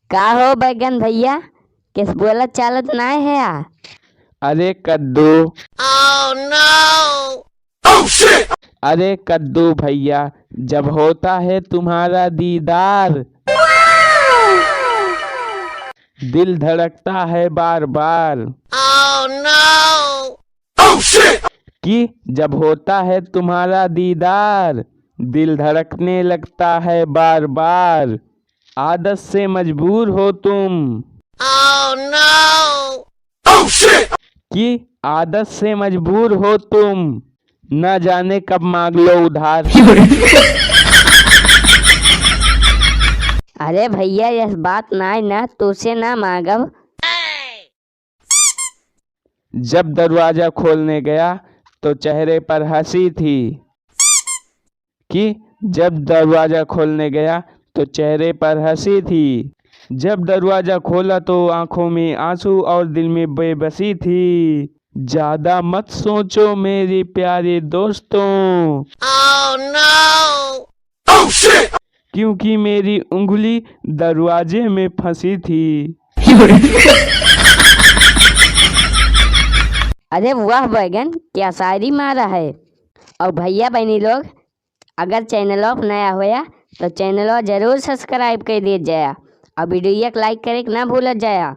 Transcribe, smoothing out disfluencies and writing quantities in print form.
का हो बैगन भैया, किस बोलत चालत नाय है आ? अरे कद्दू। अरे कद्दू भैया, जब होता है तुम्हारा दीदार दिल धड़कता है बार बार। कि जब होता है तुम्हारा दीदार दिल धड़कने लगता है बार बार। आदत से मजबूर हो तुम। कि आदत से मजबूर हो तुम, न जाने कब मांग लो उधार। अरे भैया यह बात नाय ना, तुझसे ना मांगब। जब दरवाजा खोलने गया तो चेहरे पर हंसी थी। कि जब दरवाजा खोलने गया तो चेहरे पर हंसी थी। जब दरवाजा खोला तो आंखों में आंसू और दिल में बेबसी थी। ज्यादा मत सोचो मेरे प्यारे दोस्तों। क्योंकि मेरी उंगली दरवाजे में फंसी थी। अरे वाह बैगन, क्या शायरी मारा है। और भैया बहनी लोग, अगर चैनल ऑफ नया होया तो चैनल जरूर सब्सक्राइब कर दिया जाया और वीडियो को लाइक करे ना भूल जाया।